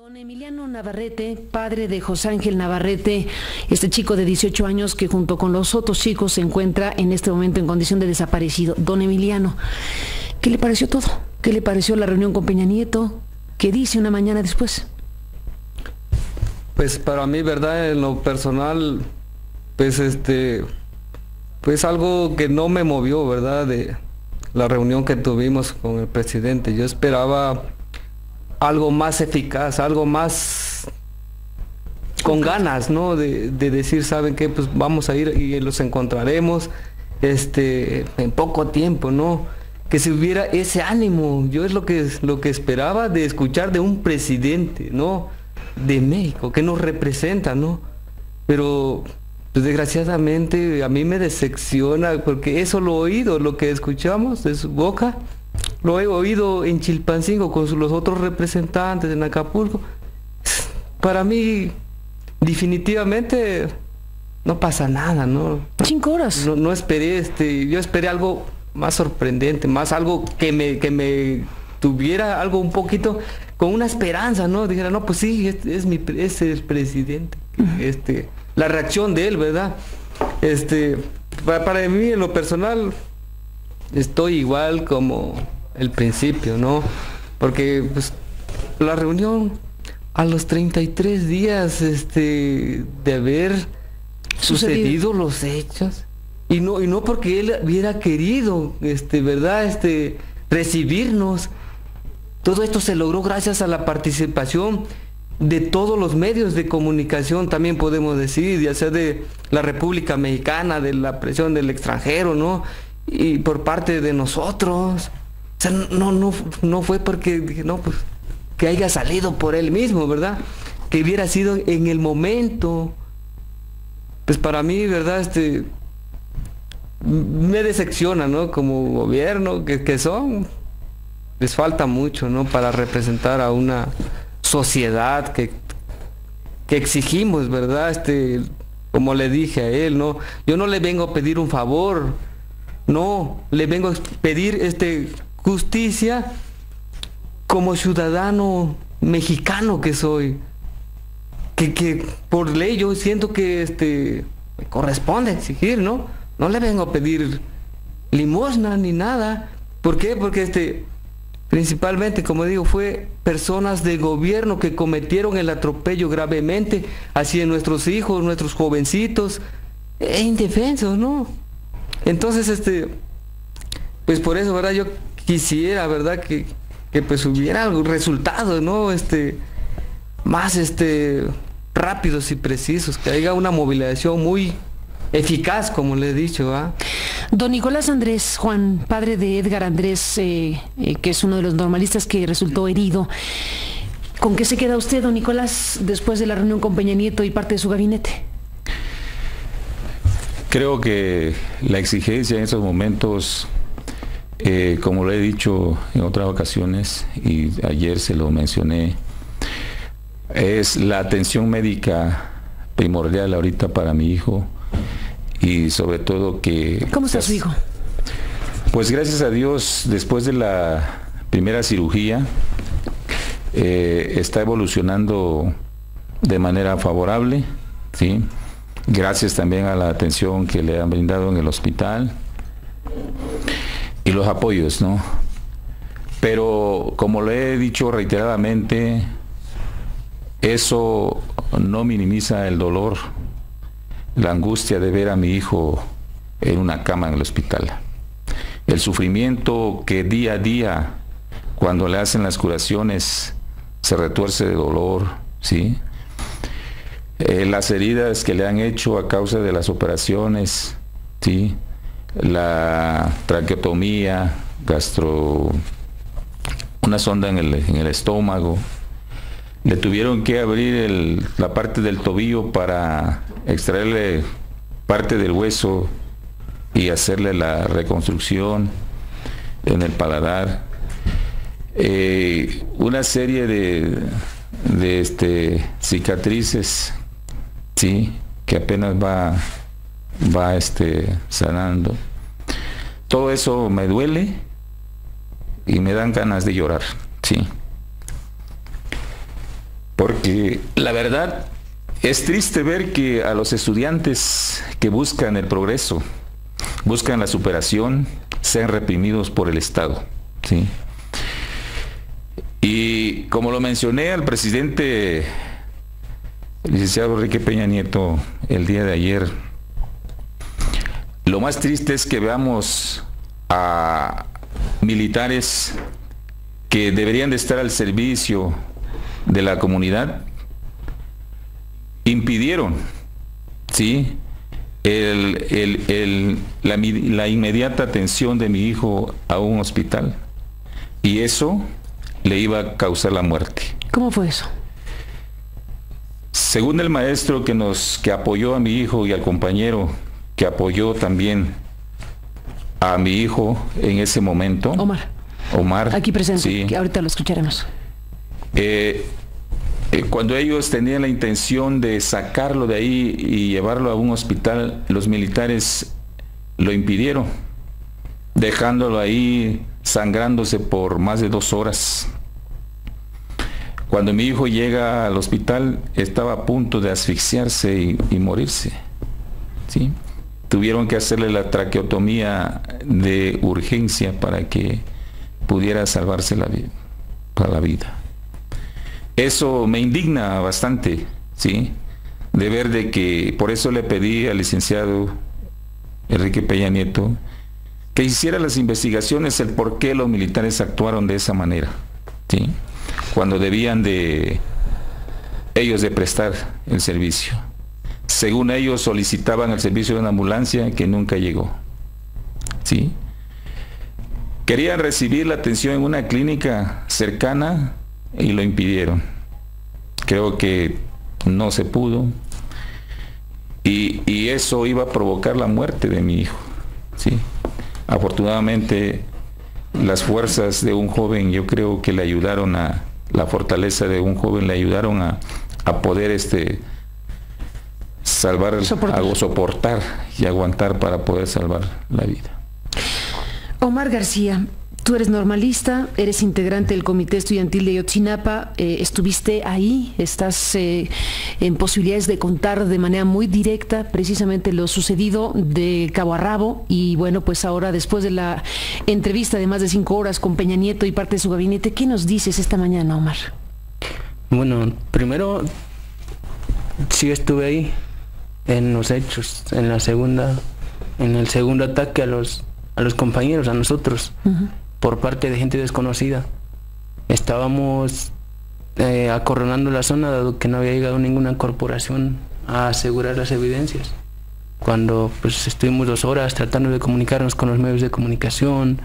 Don Emiliano Navarrete, padre de José Ángel Navarrete, este chico de 18 años que junto con los otros chicos se encuentra en este momento en condición de desaparecido. Don Emiliano, ¿qué le pareció todo? ¿Qué le pareció la reunión con Peña Nieto? ¿Qué dice una mañana después? Pues para mí, verdad, en lo personal, pues pues algo que no me movió, verdad, de la reunión que tuvimos con el presidente. Yo esperaba algo más eficaz, algo más con ganas, ¿no? De decir, ¿saben qué? Pues vamos a ir y los encontraremos en poco tiempo, ¿no? Que se hubiera ese ánimo. Yo es lo que esperaba de escuchar de un presidente, ¿no? De México, que nos representa, ¿no? Pero pues, desgraciadamente a mí me decepciona porque eso lo he oído, lo que escuchamos de su boca. Lo he oído en Chilpancingo con los otros representantes en Acapulco. Para mí, definitivamente, no pasa nada, ¿no? 5 horas. No esperé, yo esperé algo más sorprendente, más algo que me tuviera algo un poquito, con una esperanza, ¿no? Dijera, no, pues sí, es el presidente. La reacción de él, ¿verdad? Para mí, en lo personal, estoy igual como el principio, ¿no? Porque pues la reunión a los 33 días de haber sucedido los hechos y no porque él hubiera querido verdad recibirnos. Todo esto se logró gracias a la participación de todos los medios de comunicación, también podemos decir, ya sea de la República Mexicana, de la presión del extranjero, ¿no? Y por parte de nosotros. O sea, no fue porque dije, no, pues que haya salido por él mismo, ¿verdad? Que hubiera sido en el momento. Pues para mí, ¿verdad? Me decepciona, ¿no? Como gobierno que son, les falta mucho, ¿no? Para representar a una sociedad que exigimos, ¿verdad? Como le dije a él, ¿no? Yo no le vengo a pedir un favor, no, le vengo a pedir justicia como ciudadano mexicano que soy, que por ley yo siento que me corresponde exigir, ¿no? No le vengo a pedir limosna ni nada. ¿Por qué? Porque principalmente, como digo, fue personas de gobierno que cometieron el atropello gravemente hacia nuestros hijos, nuestros jovencitos, indefensos, ¿no? Entonces, pues por eso, ¿verdad? Yo quisiera, ¿verdad? Que pues hubiera algún resultado, ¿no? Más, rápidos y precisos, que haya una movilización muy eficaz, como le he dicho, ¿verdad? Don Nicolás Andrés Juan, padre de Edgar Andrés, que es uno de los normalistas que resultó herido. ¿Con qué se queda usted, don Nicolás, después de la reunión con Peña Nieto y parte de su gabinete? Creo que la exigencia en esos momentos, como lo he dicho en otras ocasiones y ayer se lo mencioné, es la atención médica primordial ahorita para mi hijo y sobre todo que... ¿Cómo está su hijo? Pues gracias a Dios, después de la primera cirugía, está evolucionando de manera favorable, ¿sí? Gracias también a la atención que le han brindado en el hospital y los apoyos, ¿no? Pero como le he dicho reiteradamente, eso no minimiza el dolor, la angustia de ver a mi hijo en una cama en el hospital. El sufrimiento que día a día, cuando le hacen las curaciones, se retuerce de dolor, ¿sí? Las heridas que le han hecho a causa de las operaciones, ¿sí? La traqueotomía, una sonda en el estómago. Le tuvieron que abrir la parte del tobillo para extraerle parte del hueso y hacerle la reconstrucción en el paladar. Una serie de cicatrices, sí, que apenas va sanando. Todo eso me duele y me dan ganas de llorar, sí. porque la verdad es triste ver que a los estudiantes que buscan el progreso, buscan la superación, sean reprimidos por el Estado, ¿sí? Y como lo mencioné al presidente, el licenciado Enrique Peña Nieto, el día de ayer, lo más triste es que veamos a militares que deberían de estar al servicio de la comunidad, impidieron, ¿sí?, la inmediata atención de mi hijo a un hospital, y eso le iba a causar la muerte. ¿Cómo fue eso? Según el maestro que apoyó a mi hijo y al compañero que apoyó también a mi hijo en ese momento, Omar, aquí presente, sí, que ahorita lo escucharemos. Cuando ellos tenían la intención de sacarlo de ahí y llevarlo a un hospital, los militares lo impidieron, dejándolo ahí sangrándose por más de 2 horas. Cuando mi hijo llega al hospital, estaba a punto de asfixiarse y morirse, ¿sí? Tuvieron que hacerle la traqueotomía de urgencia para que pudiera salvarse la vida. Eso me indigna bastante, ¿sí?, de ver de que, por eso le pedí al licenciado Enrique Peña Nieto que hiciera las investigaciones el por qué los militares actuaron de esa manera, ¿sí?, cuando debían de ellos de prestar el servicio. Según ellos solicitaban el servicio de una ambulancia que nunca llegó, ¿sí? Querían recibir la atención en una clínica cercana y lo impidieron. Creo que no se pudo, y eso iba a provocar la muerte de mi hijo, ¿sí? Afortunadamente las fuerzas de un joven, yo creo que le ayudaron la fortaleza de un joven le ayudaron a poder soportar y aguantar para poder salvar la vida. Omar García, tú eres normalista, eres integrante del Comité Estudiantil de Ayotzinapa, estuviste ahí, estás en posibilidades de contar de manera muy directa precisamente lo sucedido de cabo a rabo, y bueno, pues ahora, después de la entrevista de más de 5 horas con Peña Nieto y parte de su gabinete, ¿qué nos dices esta mañana, Omar? Bueno, primero, sí estuve ahí en los hechos, en el segundo ataque a los compañeros, a nosotros. Por parte de gente desconocida. Estábamos acorralando la zona, dado que no había llegado ninguna corporación a asegurar las evidencias. Cuando pues estuvimos 2 horas tratando de comunicarnos con los medios de comunicación,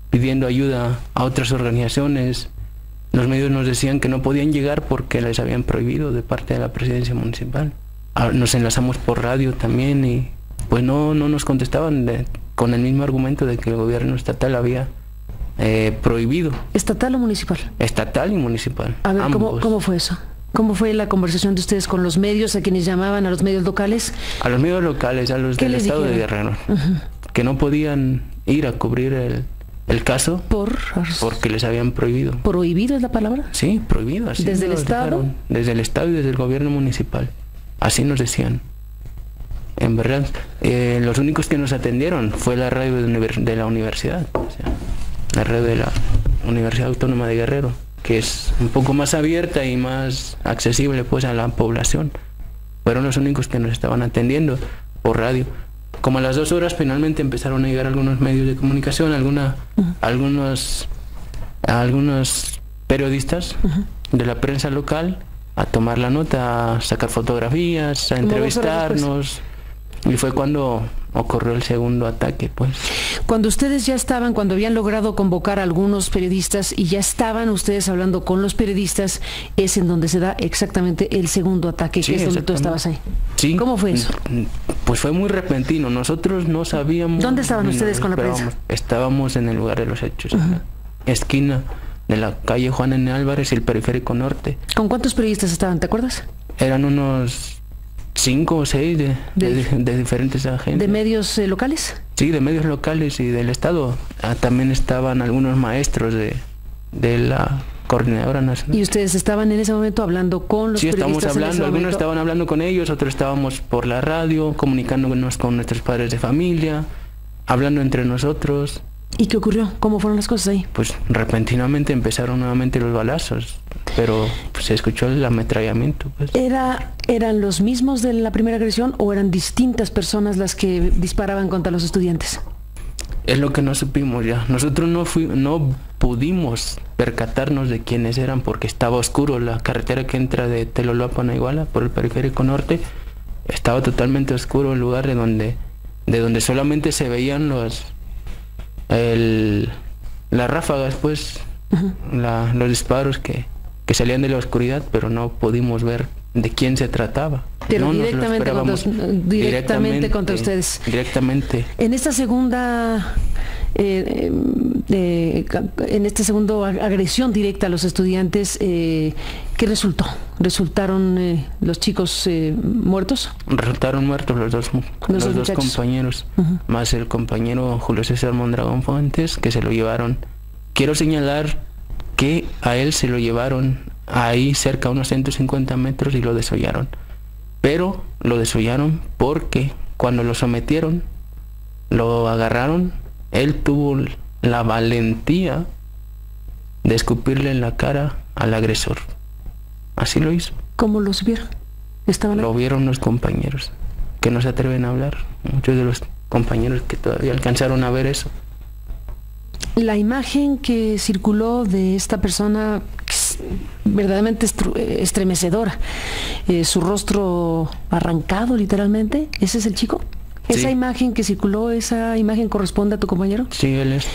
pidiendo ayuda a otras organizaciones, los medios nos decían que no podían llegar porque les habían prohibido de parte de la presidencia municipal. Nos enlazamos por radio también y pues no nos contestaban con el mismo argumento de que el gobierno estatal había prohibido. ¿Estatal o municipal? Estatal y municipal. A ver, ¿cómo fue eso? ¿Cómo fue la conversación de ustedes con los medios, a quienes llamaban, a los medios locales? A los medios locales, a los del estado de Guerrero, que no podían ir a cubrir el caso porque les habían prohibido. ¿Prohibido es la palabra? Sí, prohibido. Así ¿Desde el estado? Dejaron, desde el estado y desde el gobierno municipal. Así nos decían. En verdad, los únicos que nos atendieron fue la radio de la universidad, o sea, la radio de la Universidad Autónoma de Guerrero, que es un poco más abierta y más accesible pues a la población. Fueron los únicos que nos estaban atendiendo por radio. Como a las 2 horas finalmente empezaron a llegar algunos medios de comunicación, algunos periodistas de la prensa local a tomar la nota, a sacar fotografías, a entrevistarnos. Y fue cuando ocurrió el segundo ataque, pues. Cuando ustedes ya estaban, cuando habían logrado convocar a algunos periodistas y ya estaban ustedes hablando con los periodistas, es en donde se da exactamente el segundo ataque, sí, que es donde tú estabas ahí. Sí. ¿Cómo fue eso? Pues fue muy repentino, nosotros no sabíamos... ¿Dónde estaban ustedes con la prensa? Estábamos en el lugar de los hechos, en la esquina de la calle Juan N. Álvarez y el Periférico Norte. ¿Con cuántos periodistas estaban, te acuerdas? Eran unos 5 o 6 de diferentes agencias. ¿De medios locales? Sí, de medios locales y del estado. También estaban algunos maestros de la Coordinadora Nacional. ¿Y ustedes estaban en ese momento hablando con los periodistas? Sí, estamos hablando, algunos estaban hablando con ellos, otros estábamos por la radio, comunicándonos con nuestros padres de familia, hablando entre nosotros. ¿Y qué ocurrió? ¿Cómo fueron las cosas ahí? Pues repentinamente empezaron nuevamente los balazos, pero pues, se escuchó el ametrallamiento. Pues. ¿Eran los mismos de la primera agresión o eran distintas personas las que disparaban contra los estudiantes? Es lo que no supimos ya. Nosotros no pudimos percatarnos de quiénes eran porque estaba oscuro. La carretera que entra de Teloloapan a Iguala por el periférico norte estaba totalmente oscuro, el lugar de donde solamente se veían las ráfagas, pues, los disparos que salían de la oscuridad, pero no pudimos ver de quién se trataba. Pero no directamente contra ustedes. Directamente. En esta segunda agresión directa a los estudiantes, ¿qué resultó? ¿Resultaron los chicos muertos? Resultaron muertos los dos compañeros, más el compañero Julio César Mondragón Fuentes, que se lo llevaron. Quiero señalar que a él se lo llevaron ahí cerca a unos 150 metros y lo desollaron. Pero lo desollaron porque cuando lo sometieron, lo agarraron, él tuvo la valentía de escupirle en la cara al agresor. Así lo hizo. ¿Cómo los vieron? Lo vieron los compañeros, que no se atreven a hablar. Muchos de los compañeros que todavía alcanzaron a ver eso. La imagen que circuló de esta persona es verdaderamente estremecedora. Su rostro arrancado literalmente. ¿Ese es el chico? Sí. ¿Esa imagen que circuló, esa imagen corresponde a tu compañero? Sí, él es.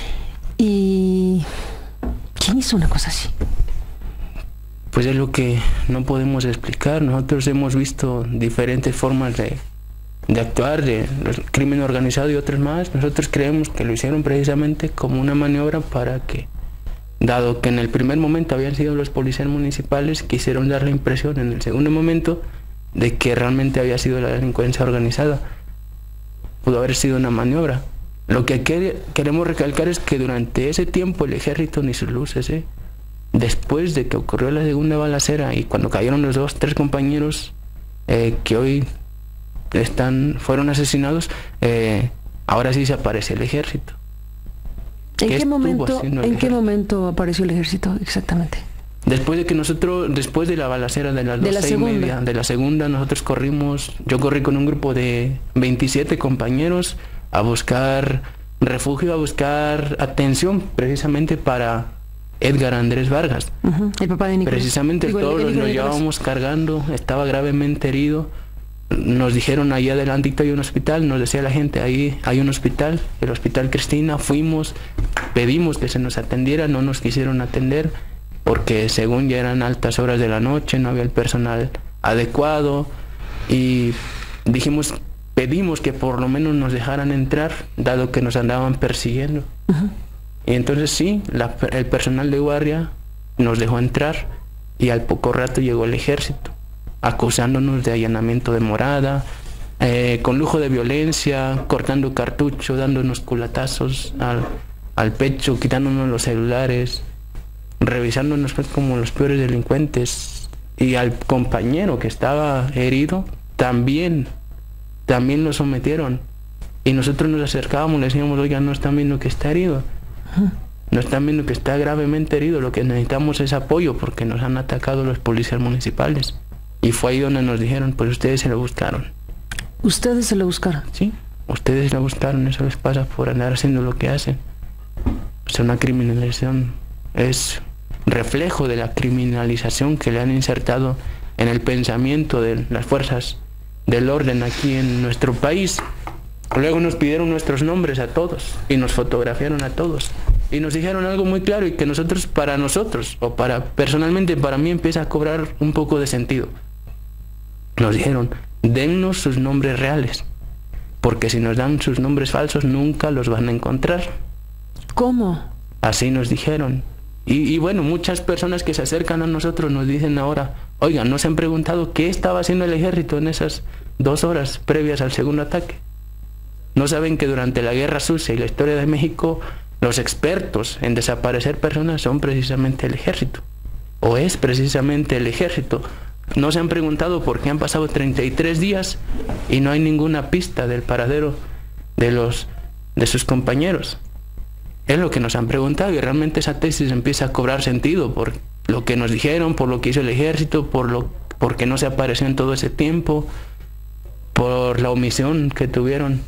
¿Y quién hizo una cosa así? Pues es lo que no podemos explicar. Nosotros hemos visto diferentes formas de actuar, del crimen organizado y otros más. Nosotros creemos que lo hicieron precisamente como una maniobra para que, dado que en el primer momento habían sido los policías municipales, quisieron dar la impresión en el segundo momento de que realmente había sido la delincuencia organizada. Pudo haber sido una maniobra. Lo que queremos recalcar es que durante ese tiempo el ejército ni sus luces, después de que ocurrió la segunda balacera y cuando cayeron los 3 compañeros que hoy fueron asesinados, ahora sí se aparece el ejército. ¿En qué momento apareció el ejército exactamente? Después de la balacera de las 12:30 de la segunda, nosotros yo corrí con un grupo de 27 compañeros a buscar refugio, a buscar atención, precisamente para Edgar Andrés Vargas. El papá de Nicolás. Precisamente todos los llevábamos cargando, estaba gravemente herido. Nos dijeron ahí adelantito hay un hospital, nos decía la gente ahí hay un hospital, el Hospital Cristina. Fuimos, pedimos que se nos atendiera, no nos quisieron atender porque según ya eran altas horas de la noche, no había el personal adecuado y pedimos que por lo menos nos dejaran entrar, dado que nos andaban persiguiendo. Y entonces sí, el personal de guardia nos dejó entrar y al poco rato llegó el ejército, acusándonos de allanamiento de morada, con lujo de violencia, cortando cartucho, dándonos culatazos al pecho, quitándonos los celulares, revisándonos pues como los peores delincuentes. Y al compañero que estaba herido también lo sometieron. Y nosotros nos acercábamos, le decíamos, oigan, no están viendo que está herido, no están viendo que está gravemente herido, lo que necesitamos es apoyo porque nos han atacado los policías municipales. Y fue ahí donde nos dijeron, pues ustedes se lo buscaron. ¿Ustedes se lo buscaron? Sí, ustedes lo buscaron, eso les pasa por andar haciendo lo que hacen. O sea, una criminalización es reflejo de la criminalización que le han insertado en el pensamiento de las fuerzas del orden aquí en nuestro país. Luego nos pidieron nuestros nombres a todos y nos fotografiaron a todos y nos dijeron algo muy claro y que personalmente para mí empieza a cobrar un poco de sentido. Nos dijeron, dennos sus nombres reales, porque si nos dan sus nombres falsos nunca los van a encontrar. ¿Cómo? Así nos dijeron. Y bueno, muchas personas que se acercan a nosotros nos dicen ahora, oigan, ¿no se han preguntado qué estaba haciendo el ejército en esas 2 horas previas al segundo ataque? ¿No saben que durante la Guerra Sucia y la historia de México, los expertos en desaparecer personas son precisamente el ejército? o es precisamente el ejército. No se han preguntado por qué han pasado 33 días y no hay ninguna pista del paradero de sus compañeros. Es lo que nos han preguntado, y realmente esa tesis empieza a cobrar sentido por lo que nos dijeron, por lo que hizo el ejército, porque no se apareció en todo ese tiempo, por la omisión que tuvieron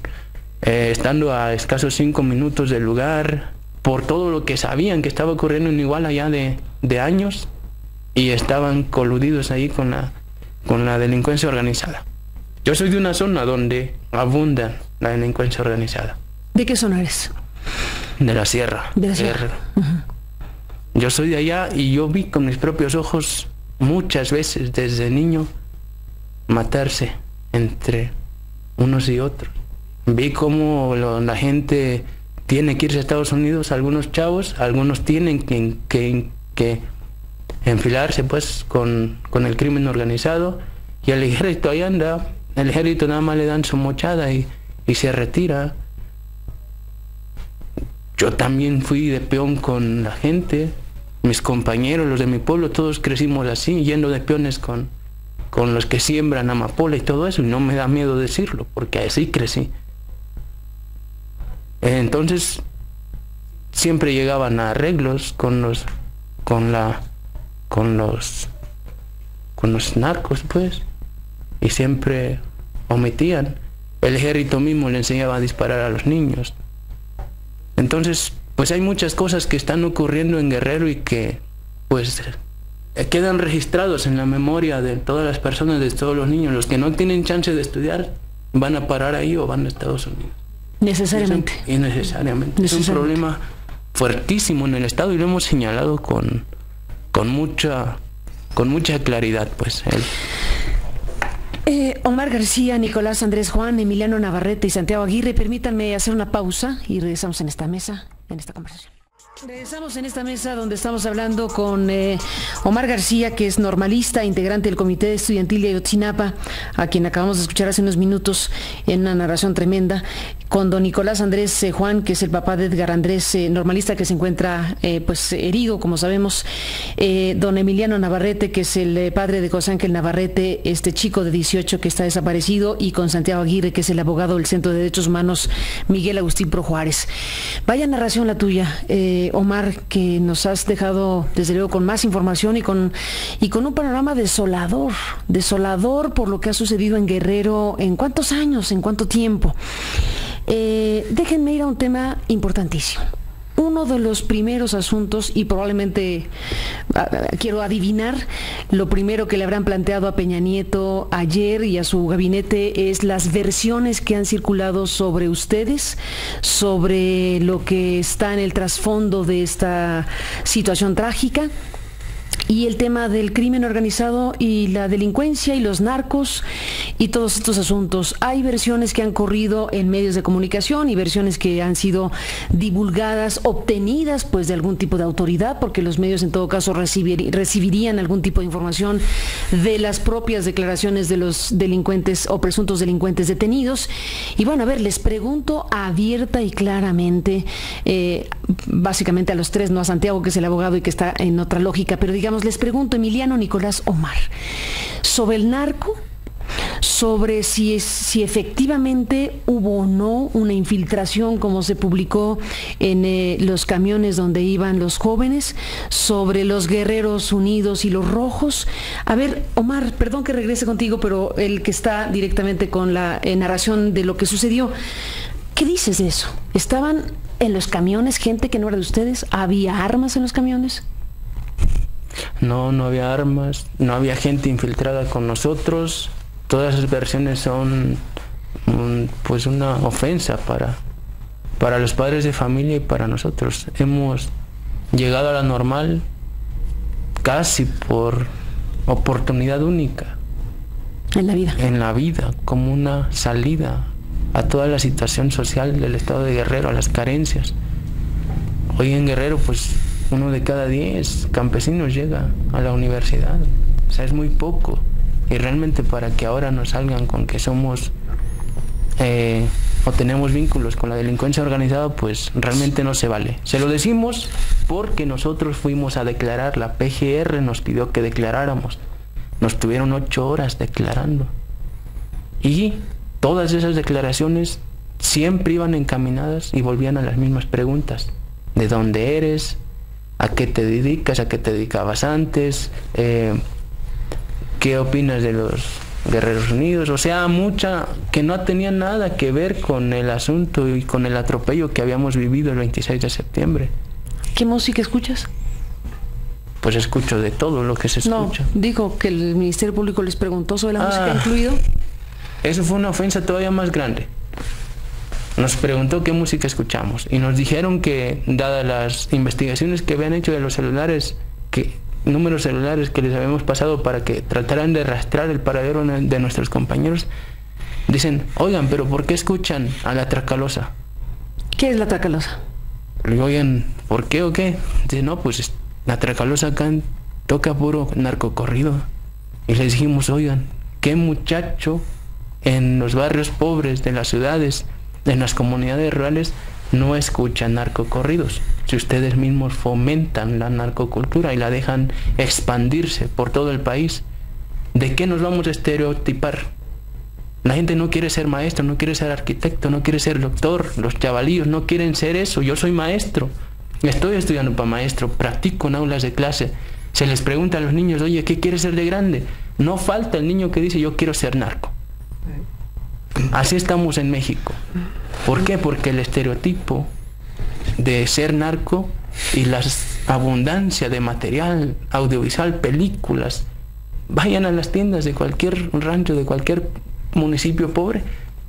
estando a escasos 5 minutos del lugar, por todo lo que sabían que estaba ocurriendo en Iguala ya de años, y estaban coludidos ahí con la delincuencia organizada. Yo soy de una zona donde abunda la delincuencia organizada. ¿De qué zona eres? De la sierra. De la sierra. Yo soy de allá y yo vi con mis propios ojos muchas veces desde niño matarse entre unos y otros. Vi cómo la gente tiene que irse a Estados Unidos, algunos chavos, algunos tienen que enfilarse pues con el crimen organizado, y el ejército ahí anda. El ejército nada más le dan su mochada y se retira. Yo también fui de peón con la gente, mis compañeros, los de mi pueblo, todos crecimos así, yendo de peones con los que siembran amapola y todo eso, y no me da miedo decirlo, porque así crecí. Entonces, siempre llegaban a arreglos con los narcos, pues, y siempre omitían. El ejército mismo le enseñaba a disparar a los niños. Entonces, pues hay muchas cosas que están ocurriendo en Guerrero y que, pues, quedan registrados en la memoria de todas las personas, de todos los niños. Los que no tienen chance de estudiar van a parar ahí o van a Estados Unidos. Necesariamente. Innecesariamente. Es un problema fuertísimo en el Estado, y lo hemos señalado con mucha claridad, pues. Omar García, Nicolás Andrés Juan, Emiliano Navarrete y Santiago Aguirre, permítanme hacer una pausa y regresamos en esta mesa, en esta conversación. Regresamos en esta mesa donde estamos hablando con Omar García, que es normalista, integrante del Comité Estudiantil de Ayotzinapa, a quien acabamos de escuchar hace unos minutos en una narración tremenda, con don Nicolás Andrés Juan, que es el papá de Edgar Andrés, normalista, que se encuentra pues herido, como sabemos, don Emiliano Navarrete, que es el padre de José Ángel Navarrete, este chico de 18 que está desaparecido, y con Santiago Aguirre, que es el abogado del Centro de Derechos Humanos Miguel Agustín Pro Juárez. Vaya narración la tuya, Omar, que nos has dejado desde luego con más información y con un panorama desolador por lo que ha sucedido en Guerrero. ¿En cuántos años? ¿En cuánto tiempo? Déjenme ir a un tema importantísimo. Uno de los primeros asuntos, y probablemente quiero adivinar, lo primero que le habrán planteado a Peña Nieto ayer y a su gabinete, es las versiones que han circulado sobre ustedes, sobre lo que está en el trasfondo de esta situación trágica, y el tema del crimen organizado y la delincuencia y los narcos y todos estos asuntos. Hay versiones que han corrido en medios de comunicación y versiones que han sido divulgadas, obtenidas pues de algún tipo de autoridad, porque los medios en todo caso recibirían algún tipo de información de las propias declaraciones de los delincuentes o presuntos delincuentes detenidos. Y bueno, a ver, les pregunto abierta y claramente, básicamente a los tres, no a Santiago, que es el abogado y que está en otra lógica, pero digamos, les pregunto, Emiliano, Nicolás, Omar, sobre el narco, sobre si efectivamente hubo o no una infiltración, como se publicó en los camiones donde iban los jóvenes, sobre los Guerreros Unidos y los Rojos. A ver, Omar, perdón que regrese contigo, pero el que está directamente con la narración de lo que sucedió, ¿qué dices de eso? ¿Estaban en los camiones gente que no era de ustedes? ¿Había armas en los camiones? No, no había armas, no había gente infiltrada con nosotros. Todas esas versiones son pues una ofensa para los padres de familia y para nosotros. Hemos llegado a la normal casi por oportunidad única en la vida, como una salida a toda la situación social del estado de Guerrero, a las carencias. Hoy en Guerrero, pues 1 de cada 10 campesinos llega a la universidad. O sea, es muy poco. Y realmente para que ahora nos salgan con que somos o tenemos vínculos con la delincuencia organizada, pues realmente no se vale. Se lo decimos porque nosotros fuimos a declarar, la PGR nos pidió que declaráramos. Nos tuvieron 8 horas declarando. Y todas esas declaraciones siempre iban encaminadas y volvían a las mismas preguntas. ¿De dónde eres? ¿A qué te dedicas? ¿A qué te dedicabas antes? ¿Qué opinas de los Guerreros Unidos? O sea, mucha que no tenía nada que ver con el asunto y con el atropello que habíamos vivido el 26 de septiembre. ¿Qué música escuchas? Pues escucho de todo lo que se escucha. No, dijo que el Ministerio Público les preguntó sobre la música incluido. Eso fue una ofensa todavía más grande. Nos preguntó qué música escuchamos y nos dijeron que, dadas las investigaciones que habían hecho de los celulares, números celulares que les habíamos pasado para que trataran de rastrear el paradero de nuestros compañeros, dicen, oigan, pero ¿por qué escuchan a la Tracalosa? ¿Qué es la Tracalosa? Le digo, oigan, ¿por qué o qué? Dice, no, pues la Tracalosa acá toca puro narcocorrido. Y les dijimos, oigan, ¿qué muchacho en los barrios pobres de las ciudades, en las comunidades rurales, no escuchan narcocorridos? Si ustedes mismos fomentan la narcocultura y la dejan expandirse por todo el país, ¿de qué nos vamos a estereotipar? La gente no quiere ser maestro, no quiere ser arquitecto, no quiere ser doctor. Los chavalillos no quieren ser eso. Yo soy maestro, estoy estudiando para maestro, practico en aulas de clase. Se les pregunta a los niños, oye, ¿qué quieres ser de grande? No falta el niño que dice, yo quiero ser narco. Así estamos en México. ¿Por qué? Porque el estereotipo de ser narco y la abundancia de material audiovisual, películas, vayan a las tiendas de cualquier rancho, de cualquier municipio pobre,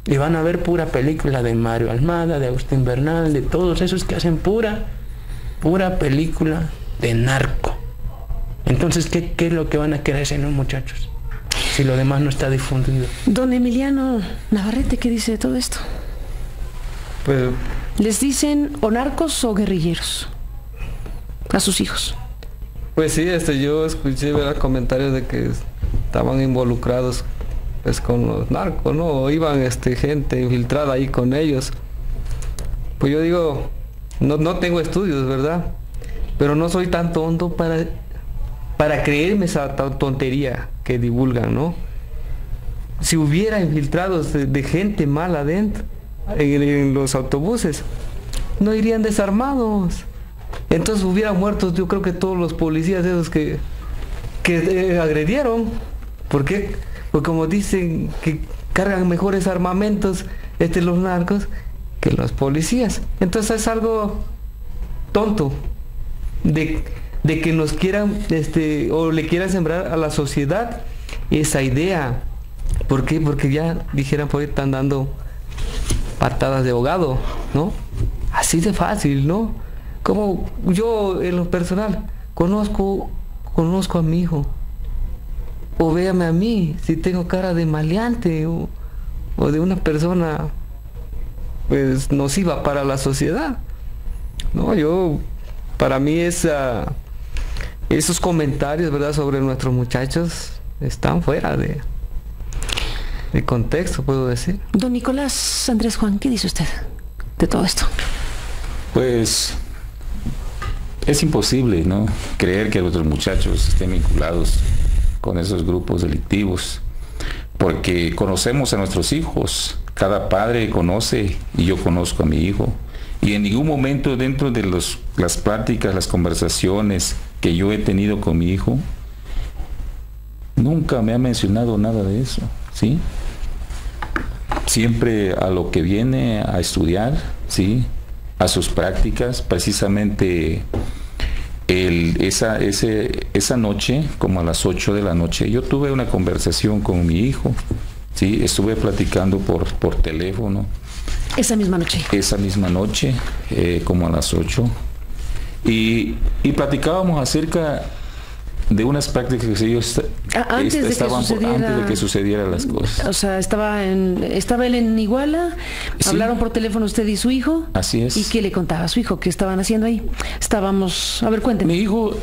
y van a ver pura película de Mario Almada, de Agustín Bernal, de todos esos que hacen pura película de narco. Entonces, ¿qué es lo que van a querer hacer los muchachos si lo demás no está difundido? Don Emiliano Navarrete, ¿qué dice de todo esto? Pues ¿les dicen o narcos o guerrilleros a sus hijos? Pues sí, yo escuché comentarios de que estaban involucrados pues con los narcos, ¿no? O iban gente infiltrada ahí con ellos. Pues yo digo, no tengo estudios, ¿verdad? Pero no soy tan tonto para creerme esa tontería que divulgan, ¿no? Si hubiera infiltrados de gente mala adentro, en los autobuses, no irían desarmados. Entonces hubieran muerto, yo creo que todos los policías esos que agredieron. ¿Por qué? Porque como dicen que cargan mejores armamentos los narcos que los policías. Entonces es algo tonto de que nos quieran o le quieran sembrar a la sociedad esa idea. ¿Por qué? Porque ya dijeran, pues están dando patadas de ahogado, ¿no? Así de fácil, ¿no? Como yo en lo personal conozco a mi hijo, o véame a mí si tengo cara de maleante o de una persona pues nociva para la sociedad, ¿no? Para mí esos comentarios, ¿verdad?, sobre nuestros muchachos están fuera de contexto, puedo decir. Don Nicolás Andrés Juan, ¿qué dice usted de todo esto? Pues es imposible, ¿no?, creer que nuestros muchachos estén vinculados con esos grupos delictivos, porque conocemos a nuestros hijos, cada padre conoce, y yo conozco a mi hijo, y en ningún momento dentro de las pláticas, las conversaciones que yo he tenido con mi hijo, nunca me ha mencionado nada de eso, ¿sí? Siempre a lo que viene a estudiar, ¿sí?, a sus prácticas. Precisamente esa noche, como a las 8 de la noche, yo tuve una conversación con mi hijo, ¿sí? Estuve platicando por teléfono. Esa misma noche. Esa misma noche, como a las 8. Y platicábamos acerca de unas prácticas que ellos antes de que sucedieran las cosas. O sea, estaba él en Iguala, sí. Hablaron por teléfono usted y su hijo. Así es. ¿Y qué le contaba a su hijo? ¿Qué estaban haciendo ahí? A ver, cuénteme. Mi hijo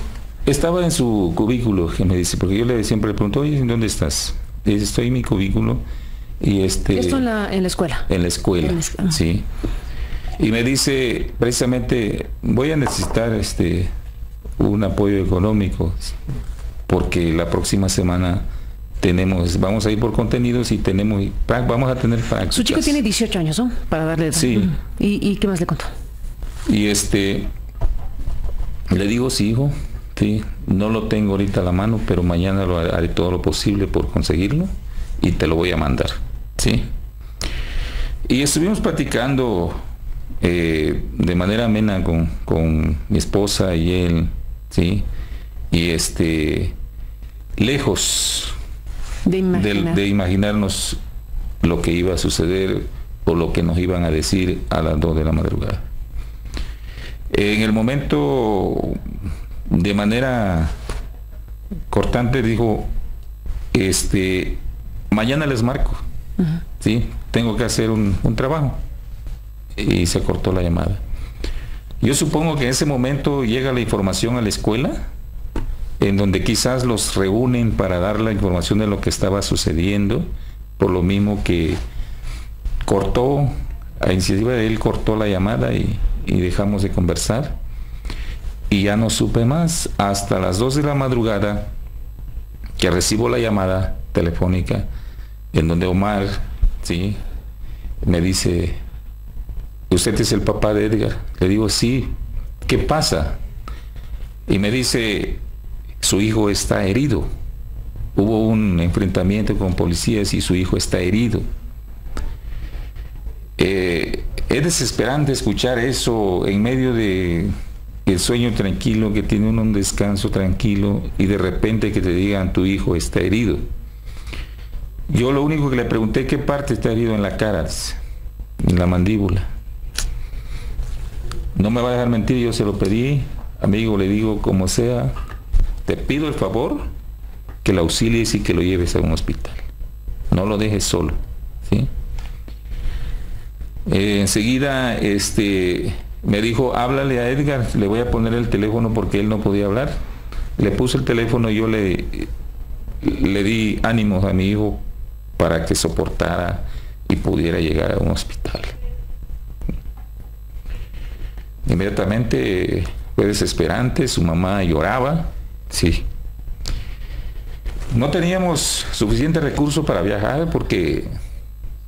estaba en su cubículo, que me dice, porque yo siempre le pregunto, oye, ¿dónde estás? Le dice, estoy en mi cubículo, Y Esto en la escuela. En la escuela, sí. Y me dice, precisamente, voy a necesitar un apoyo económico, porque la próxima semana vamos a ir por contenidos y vamos a tener prácticas. Su chico tiene 18 años, ¿no? Para darle... Sí. ¿Y qué más le contó? Y le digo, sí, hijo, sí, no lo tengo ahorita a la mano, pero mañana haré todo lo posible por conseguirlo y te lo voy a mandar, ¿sí? Y estuvimos platicando de manera amena con mi esposa y él, ¿sí? Y lejos de imaginarnos lo que iba a suceder o lo que nos iban a decir a las 2 de la madrugada. En el momento, de manera cortante, dijo, mañana les marco, ¿sí? Tengo que hacer un trabajo. Y se cortó la llamada. Yo supongo que en ese momento llega la información a la escuela, en donde quizás los reúnen para dar la información de lo que estaba sucediendo, por lo mismo que cortó, a iniciativa de él, cortó la llamada y dejamos de conversar. Y ya no supe más hasta las 2 de la madrugada que recibo la llamada telefónica en donde Omar, ¿sí?, me dice, ¿usted es el papá de Edgar? Le digo, sí. ¿Qué pasa? Y me dice, su hijo está herido. Hubo un enfrentamiento con policías y su hijo está herido. Es desesperante escuchar eso en medio de el sueño tranquilo, que tiene uno un descanso tranquilo, y de repente que te digan, tu hijo está herido. Yo lo único que le pregunté, ¿qué parte está herido? En la cara, en la mandíbula. No me va a dejar mentir, yo se lo pedí, amigo, le digo, como sea, te pido el favor que lo auxilies y que lo lleves a un hospital. No lo dejes solo, ¿sí? Enseguida, me dijo, háblale a Edgar, le voy a poner el teléfono porque él no podía hablar. Le puse el teléfono y yo le di ánimos a mi hijo para que soportara y pudiera llegar a un hospital. Inmediatamente fue desesperante, su mamá lloraba, sí. No teníamos suficiente recurso para viajar porque,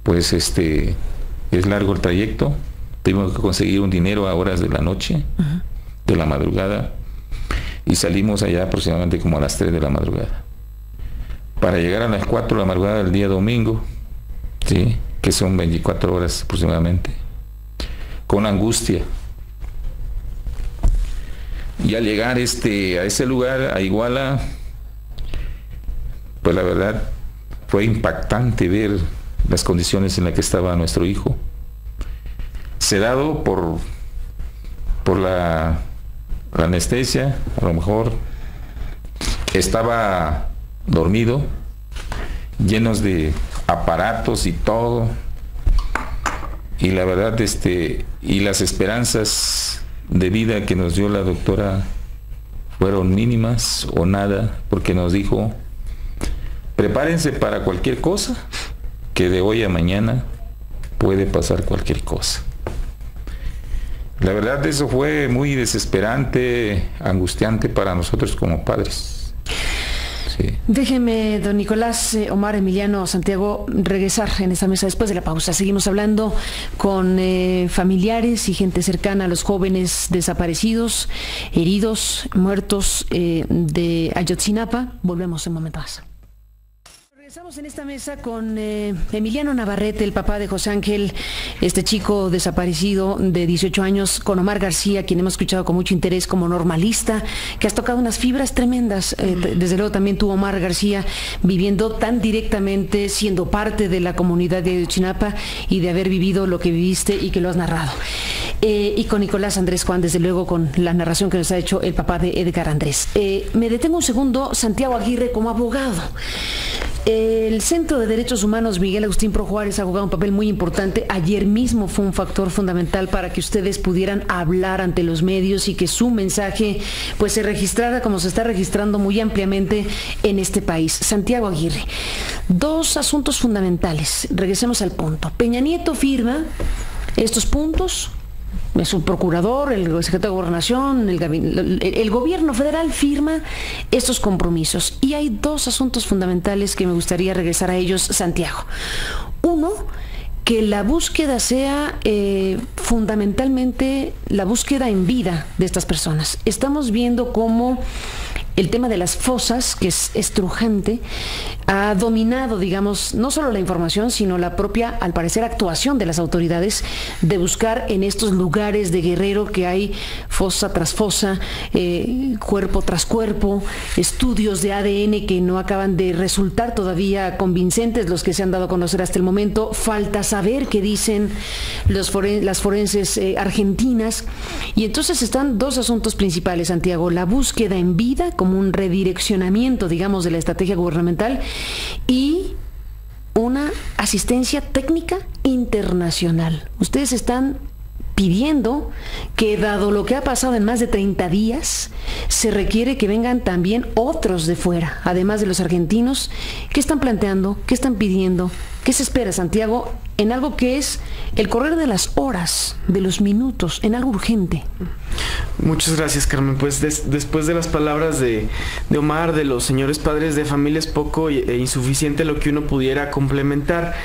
pues, es largo el trayecto. Tuvimos que conseguir un dinero a horas de la noche, de la madrugada, y salimos allá aproximadamente como a las 3 de la madrugada. Para llegar a las 4 de la madrugada del día domingo, ¿sí?, que son 24 horas aproximadamente, con angustia. Y al llegar a ese lugar, a Iguala, pues la verdad fue impactante ver las condiciones en las que estaba nuestro hijo, sedado por la anestesia, a lo mejor estaba dormido, llenos de aparatos y todo, y la verdad y las esperanzas de vida que nos dio la doctora fueron mínimas o nada, porque nos dijo, prepárense para cualquier cosa, que de hoy a mañana puede pasar cualquier cosa. La verdad, eso fue muy desesperante, angustiante para nosotros como padres. Sí. Déjeme, don Nicolás, Omar, Emiliano, Santiago, regresar en esta mesa después de la pausa. Seguimos hablando con familiares y gente cercana a los jóvenes desaparecidos, heridos, muertos de Ayotzinapa. Volvemos en un momento más. Estamos en esta mesa con Emiliano Navarrete, el papá de José Ángel, este chico desaparecido de 18 años, con Omar García, quien hemos escuchado con mucho interés como normalista, que has tocado unas fibras tremendas. Desde luego también tú, Omar García, viviendo tan directamente, siendo parte de la comunidad de Ayotzinapa y de haber vivido lo que viviste y que lo has narrado. Y con Nicolás Andrés Juan, desde luego, con la narración que nos ha hecho el papá de Edgar Andrés. Me detengo un segundo, Santiago Aguirre, como abogado. El Centro de Derechos Humanos Miguel Agustín Pro Juárez ha jugado un papel muy importante. Ayer mismo fue un factor fundamental para que ustedes pudieran hablar ante los medios y que su mensaje se registrara como se está registrando muy ampliamente en este país. Santiago Aguirre, Dos asuntos fundamentales. Regresemos al punto. Peña Nieto firma estos puntos, su procurador, el secretario de Gobernación, el gobierno federal firma estos compromisos. Y hay dos asuntos fundamentales que me gustaría regresar a ellos, Santiago. Uno, que la búsqueda sea fundamentalmente la búsqueda en vida de estas personas. Estamos viendo cómo el tema de las fosas, que es estrujante, ha dominado, digamos, no solo la información, sino la propia, al parecer, actuación de las autoridades de buscar en estos lugares de Guerrero que hay fosa tras fosa, cuerpo tras cuerpo, estudios de ADN que no acaban de resultar todavía convincentes, los que se han dado a conocer hasta el momento. Falta saber qué dicen las forenses argentinas. Y entonces están dos asuntos principales, Santiago: la búsqueda en vida, como un redireccionamiento, digamos, de la estrategia gubernamental, y una asistencia técnica internacional. Ustedes están pidiendo que, dado lo que ha pasado en más de 30 días, se requiere que vengan también otros de fuera, además de los argentinos. ¿Qué están planteando? ¿Qué están pidiendo? ¿Qué se espera, Santiago, en algo que es el correr de las horas, de los minutos, en algo urgente? Muchas gracias, Carmen. Pues después de las palabras de Omar, de los señores padres de familia, es poco e insuficiente lo que uno pudiera complementar.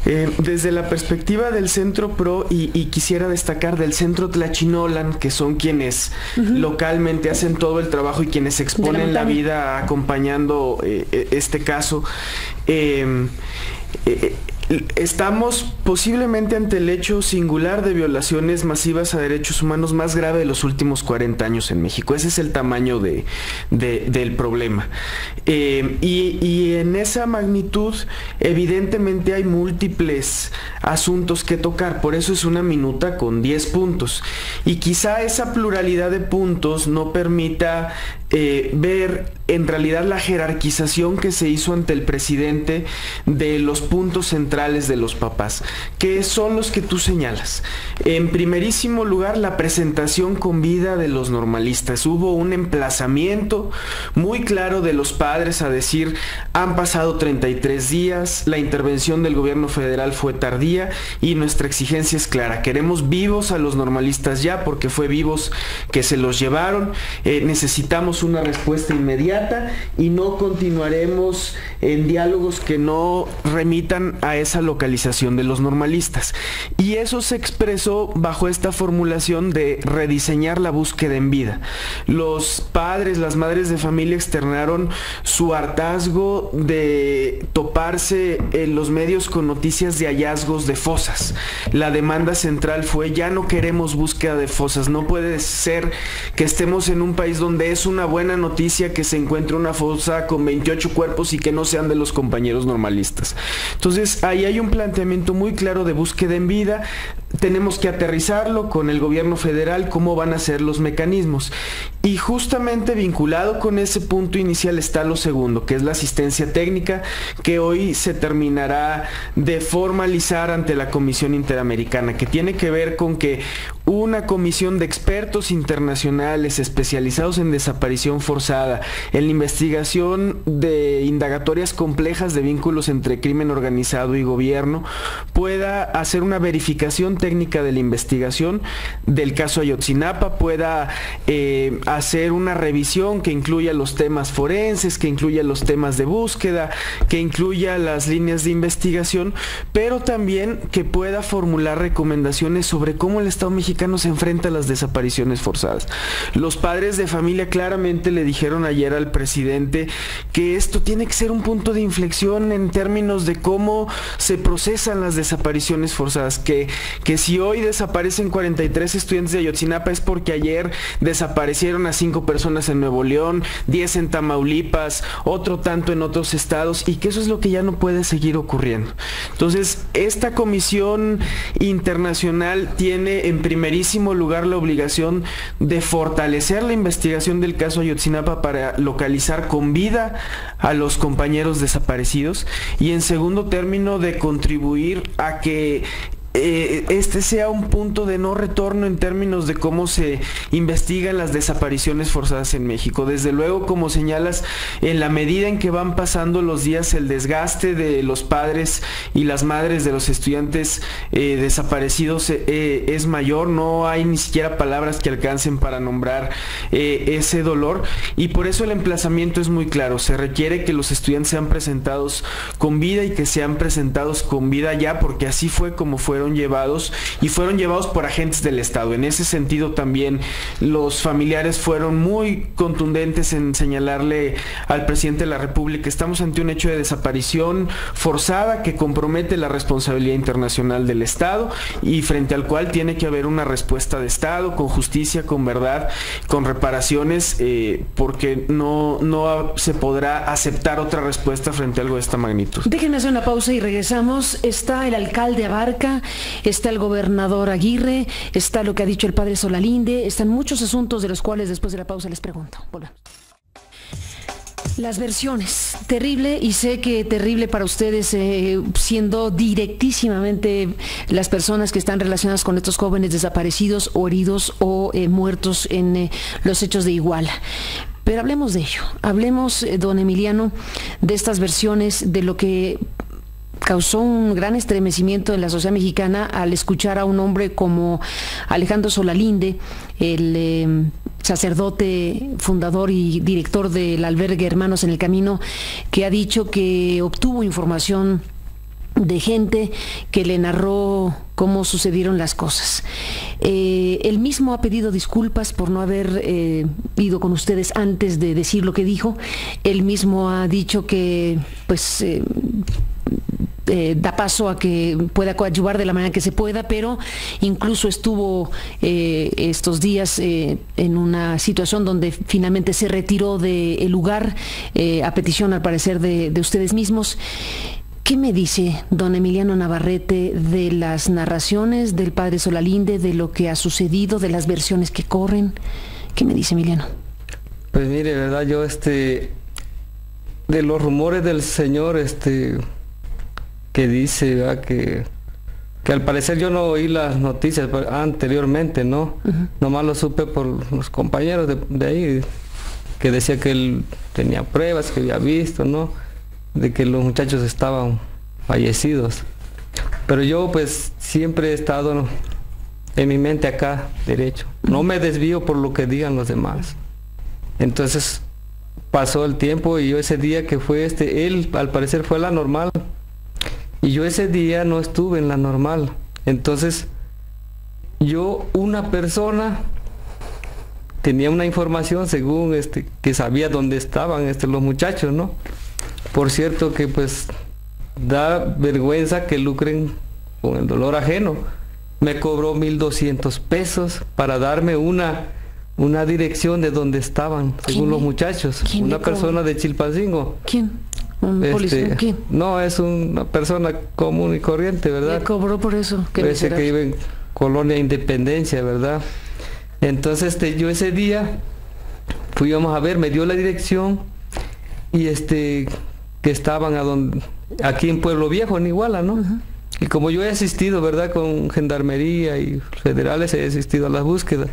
Desde la perspectiva del Centro PRO, y quisiera destacar del Centro Tlachinolan, que son quienes localmente hacen todo el trabajo y quienes exponen la vida acompañando este caso, estamos posiblemente ante el hecho singular de violaciones masivas a derechos humanos más grave de los últimos 40 años en México. Ese es el tamaño del problema. Y en esa magnitud, evidentemente hay múltiples asuntos que tocar. Por eso es una minuta con 10 puntos. Y quizá esa pluralidad de puntos no permita ver en realidad la jerarquización que se hizo ante el presidente de los puntos centrales de los papás, que son los que tú señalas. En primerísimo lugar, la presentación con vida de los normalistas. Hubo un emplazamiento muy claro de los padres a decir: han pasado 33 días, la intervención del gobierno federal fue tardía y nuestra exigencia es clara. Queremos vivos a los normalistas ya, porque fue vivos que se los llevaron. Necesitamos una respuesta inmediata y no continuaremos en diálogos que no remitan a esa localización de los normalistas. Y eso se expresó bajo esta formulación de rediseñar la búsqueda en vida. Los padres, las madres de familia externaron su hartazgo de toparse en los medios con noticias de hallazgos de fosas. La demanda central fue: ya no queremos búsqueda de fosas. No puede ser que estemos en un país donde es una buena noticia que se encuentre una fosa con 28 cuerpos y que no sean de los compañeros normalistas. Entonces, ahí hay un planteamiento muy claro de búsqueda en vida. Tenemos que aterrizarlo con el gobierno federal, cómo van a ser los mecanismos. Y justamente vinculado con ese punto inicial está lo segundo, que es la asistencia técnica, que hoy se terminará de formalizar ante la Comisión Interamericana, que tiene que ver con que una comisión de expertos internacionales especializados en desaparición forzada, en la investigación de indagatorias complejas de vínculos entre crimen organizado y gobierno, pueda hacer una verificación técnica de la investigación del caso Ayotzinapa, pueda hacer una revisión que incluya los temas forenses, que incluya los temas de búsqueda, que incluya las líneas de investigación, pero también que pueda formular recomendaciones sobre cómo el Estado mexicano se enfrenta a las desapariciones forzadas. Los padres de familia claramente le dijeron ayer al presidente que esto tiene que ser un punto de inflexión en términos de cómo se procesan las desapariciones forzadas, que si hoy desaparecen 43 estudiantes de Ayotzinapa es porque ayer desaparecieron a 5 personas en Nuevo León, 10 en Tamaulipas, otro tanto en otros estados, y que eso es lo que ya no puede seguir ocurriendo. Entonces, esta comisión internacional tiene en primerísimo lugar la obligación de fortalecer la investigación del caso Ayotzinapa para localizar con vida a los compañeros desaparecidos, y en segundo término de contribuir a que este sea un punto de no retorno en términos de cómo se investigan las desapariciones forzadas en México. Desde luego, como señalas, en la medida en que van pasando los días, el desgaste de los padres y las madres de los estudiantes desaparecidos es mayor. No hay ni siquiera palabras que alcancen para nombrar ese dolor, y por eso el emplazamiento es muy claro. Se requiere que los estudiantes sean presentados con vida y que sean presentados con vida ya, porque así fue como fueron llevados, y fueron llevados por agentes del Estado. En ese sentido también los familiares fueron muy contundentes en señalarle al presidente de la República: estamos ante un hecho de desaparición forzada que compromete la responsabilidad internacional del Estado y frente al cual tiene que haber una respuesta de Estado con justicia, con verdad, con reparaciones, porque no se podrá aceptar otra respuesta frente a algo de esta magnitud. Déjenme hacer una pausa y regresamos. Está el alcalde Abarca, está el gobernador Aguirre, está lo que ha dicho el padre Solalinde, están muchos asuntos de los cuales después de la pausa les pregunto. Volvemos. Las versiones, terrible, y sé que terrible para ustedes, siendo directísimamente las personas que están relacionadas con estos jóvenes desaparecidos o heridos o muertos en los hechos de Iguala. Pero hablemos de ello, hablemos, don Emiliano, de estas versiones, de lo que causó un gran estremecimiento en la sociedad mexicana al escuchar a un hombre como Alejandro Solalinde, el sacerdote fundador y director del albergue Hermanos en el Camino, que ha dicho que obtuvo información de gente que le narró cómo sucedieron las cosas. Él mismo ha pedido disculpas por no haber ido con ustedes antes de decir lo que dijo. Él mismo ha dicho que pues da paso a que pueda coadyuvar de la manera que se pueda, pero incluso estuvo estos días en una situación donde finalmente se retiró del lugar a petición, al parecer, de ustedes mismos. ¿Qué me dice don Emiliano Navarrete de las narraciones del padre Solalinde, de lo que ha sucedido, de las versiones que corren? ¿Qué me dice, Emiliano? Pues mire, verdad, yo de los rumores del señor que dice, ¿verdad? Que al parecer yo no oí las noticias anteriormente, ¿no? Nomás lo supe por los compañeros de ahí, que decía que él tenía pruebas, que había visto, ¿no?, de que los muchachos estaban fallecidos. Pero yo pues siempre he estado en mi mente acá derecho, no me desvío por lo que digan los demás. Entonces pasó el tiempo y yo ese día que fue él al parecer fue a la normal y yo ese día no estuve en la normal. Entonces una persona tenía una información según que sabía dónde estaban los muchachos, ¿no? Por cierto que pues da vergüenza que lucren con el dolor ajeno. Me cobró 1,200 pesos para darme una dirección de donde estaban, según los muchachos. Una persona de Chilpancingo. ¿Quién? ¿Un policía? ¿Quién? No, es una persona común y corriente, ¿verdad? ¿Le cobró por eso? Parece que vive en Colonia Independencia, ¿verdad? Entonces yo ese día fuimos a ver, me dio la dirección y que estaban aquí en Pueblo Viejo, en Iguala, ¿no? Y como yo he asistido, ¿verdad?, con gendarmería y federales, he asistido a las búsquedas.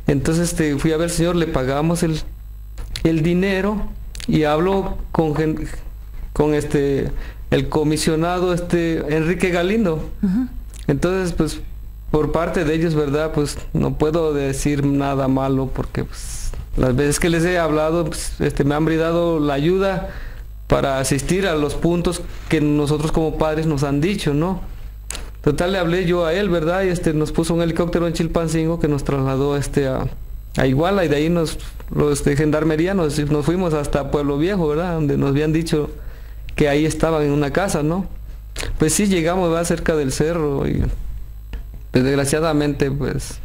Entonces fui a ver al señor, le pagamos el dinero y hablo con el comisionado Enrique Galindo. Entonces pues por parte de ellos, ¿verdad?, pues no puedo decir nada malo porque pues las veces que les he hablado pues, me han brindado la ayuda para asistir a los puntos que nosotros como padres nos han dicho, ¿no? Total, le hablé yo a él, ¿verdad? Y nos puso un helicóptero en Chilpancingo que nos trasladó a Iguala, y de ahí los de gendarmería nos fuimos hasta Pueblo Viejo, ¿verdad? Donde nos habían dicho que ahí estaban en una casa, ¿no? Pues sí, llegamos, va cerca del cerro y pues desgraciadamente pues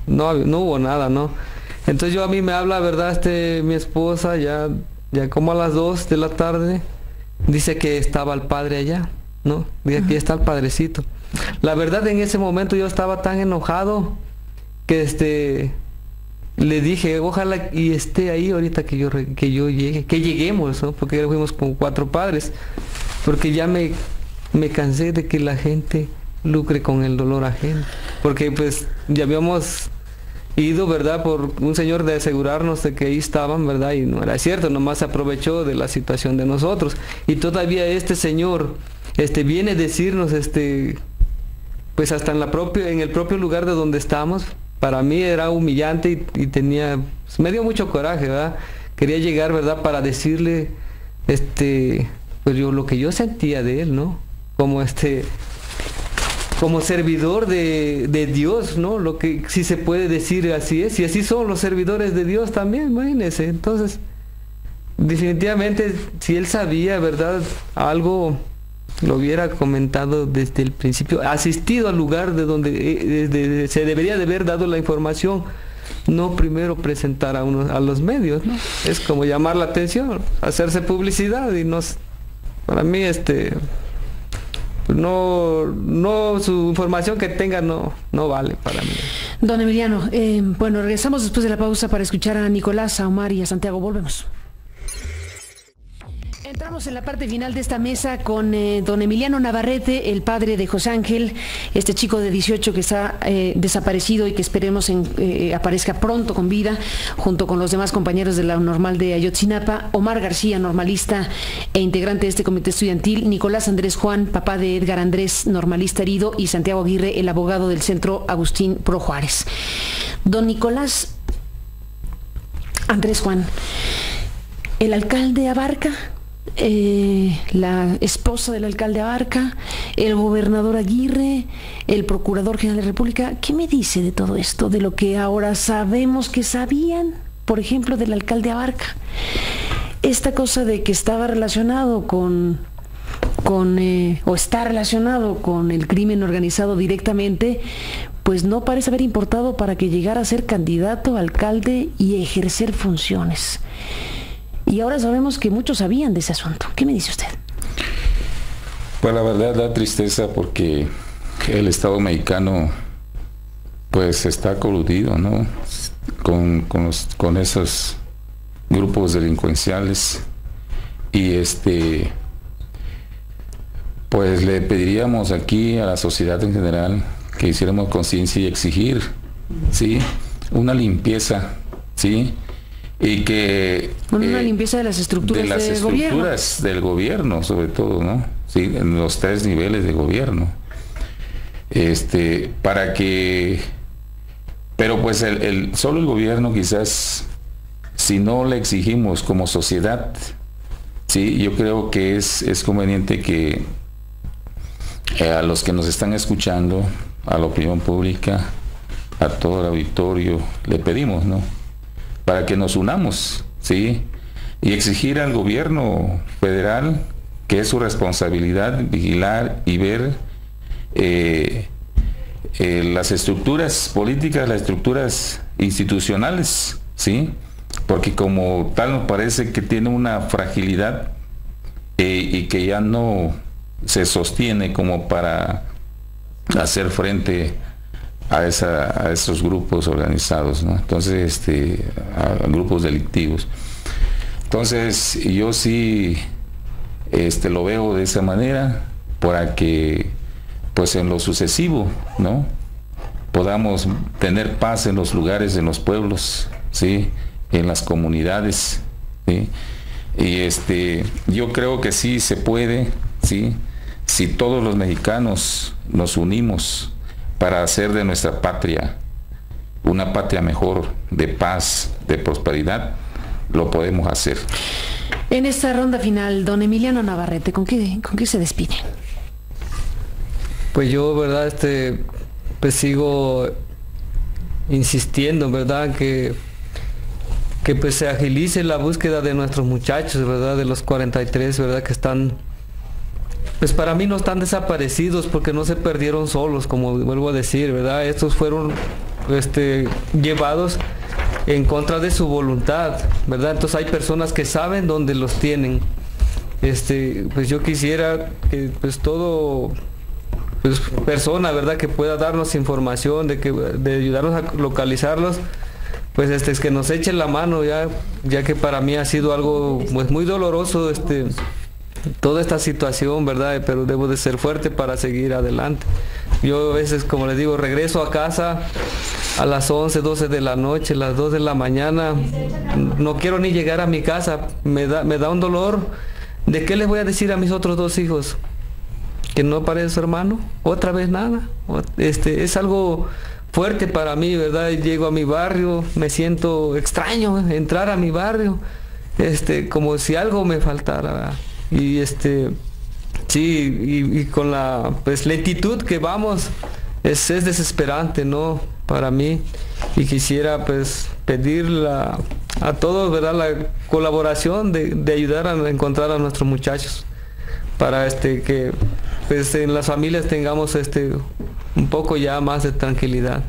no hubo nada, ¿no? Entonces a mí me habla, ¿verdad? Mi esposa ya como a las 2 de la tarde, dice que estaba el padre allá, ¿no? Dice, aquí está el padrecito. La verdad, en ese momento yo estaba tan enojado que le dije, ojalá y esté ahí ahorita que yo llegue, que lleguemos, ¿no? Porque ya fuimos con 4 padres, porque ya me cansé de que la gente lucre con el dolor ajeno, porque pues ya habíamos ido, ¿verdad?, por un señor de asegurarnos de que ahí estaban, ¿verdad?, y no era cierto, nomás aprovechó de la situación de nosotros, y todavía este señor viene a decirnos, pues hasta en el propio lugar de donde estamos. Para mí era humillante y tenía, pues, me dio mucho coraje, ¿verdad? Quería llegar, ¿verdad?, para decirle, pues yo lo que yo sentía de él, ¿no? Como servidor de Dios, ¿no? Lo que sí se puede decir, así es, y así son los servidores de Dios también, imagínense. Entonces, definitivamente, si él sabía, ¿verdad?, algo, lo hubiera comentado desde el principio, asistido al lugar de donde se debería de haber dado la información, no primero presentar a los medios, ¿no? Es como llamar la atención, hacerse publicidad, y para mí, no, su información que tenga no vale para mí. Don Emiliano, bueno, regresamos después de la pausa para escuchar a Nicolás, a Omar y a Santiago. Volvemos. Entramos en la parte final de esta mesa con don Emiliano Navarrete, el padre de José Ángel, este chico de 18 que está desaparecido y que esperemos aparezca pronto con vida, junto con los demás compañeros de la normal de Ayotzinapa, Omar García, normalista e integrante de este comité estudiantil, Nicolás Andrés Juan, papá de Edgar Andrés, normalista herido, y Santiago Aguirre, el abogado del Centro Agustín Pro Juárez. Don Nicolás Andrés Juan, el alcalde Abarca, la esposa del alcalde Abarca, el gobernador Aguirre, el procurador general de la República, ¿qué me dice de todo esto? De lo que ahora sabemos que sabían, por ejemplo, del alcalde Abarca. Esta cosa de que estaba relacionado o está relacionado con el crimen organizado directamente, pues no parece haber importado para que llegara a ser candidato a alcalde y ejercer funciones. Y ahora sabemos que muchos sabían de ese asunto. ¿Qué me dice usted? Pues la verdad da tristeza porque el Estado mexicano pues está coludido, ¿no?, con esos grupos delincuenciales, y pues le pediríamos aquí a la sociedad en general que hiciéramos conciencia y exigir, ¿sí?, una limpieza, ¿sí?, y que una limpieza de las estructuras del gobierno, sobre todo, ¿no?, sí, en los 3 niveles de gobierno, para que, pero pues solo el gobierno, quizás, si no le exigimos como sociedad, sí, yo creo que es conveniente que a los que nos están escuchando, a la opinión pública, a todo el auditorio, le pedimos, ¿no?, para que nos unamos, ¿sí?, y exigir al gobierno federal, que es su responsabilidad vigilar y ver las estructuras políticas, las estructuras institucionales, ¿sí?, porque como tal nos parece que tiene una fragilidad y que ya no se sostiene como para hacer frente a esos grupos organizados, ¿no? Entonces, a grupos delictivos. Entonces, yo sí lo veo de esa manera, para que, pues en lo sucesivo, ¿no?, podamos tener paz en los lugares, en los pueblos, ¿sí?, en las comunidades, ¿sí?, y yo creo que sí se puede, ¿sí?, si todos los mexicanos nos unimos para hacer de nuestra patria una patria mejor, de paz, de prosperidad, lo podemos hacer. En esta ronda final, don Emiliano Navarrete, ¿con qué se despide? Pues yo, ¿verdad?, pues sigo insistiendo, ¿verdad?, que pues se agilice la búsqueda de nuestros muchachos, ¿verdad?, de los 43, ¿verdad?, que están, pues para mí no están desaparecidos, porque no se perdieron solos, como vuelvo a decir, ¿verdad? Estos fueron llevados en contra de su voluntad, ¿verdad? Entonces hay personas que saben dónde los tienen. Pues yo quisiera que pues todo persona, ¿verdad?, que pueda darnos información de ayudarnos a localizarlos, pues es que nos echen la mano, ya que para mí ha sido algo pues muy doloroso toda esta situación, ¿verdad?, pero debo de ser fuerte para seguir adelante. Yo a veces, como les digo, regreso a casa a las 11, 12 de la noche, las 2 de la mañana. No quiero ni llegar a mi casa. Me da un dolor. ¿De qué les voy a decir a mis otros 2 hijos? ¿Que no aparece su hermano? ¿Otra vez nada? Es algo fuerte para mí, ¿verdad? Llego a mi barrio, me siento extraño entrar a mi barrio, como si algo me faltara, ¿verdad? Y sí, y con la lentitud que vamos, es desesperante, ¿no? Para mí. Y quisiera pedir a todos, ¿verdad?, la colaboración de ayudar a encontrar a nuestros muchachos, para que en las familias tengamos un poco ya más de tranquilidad.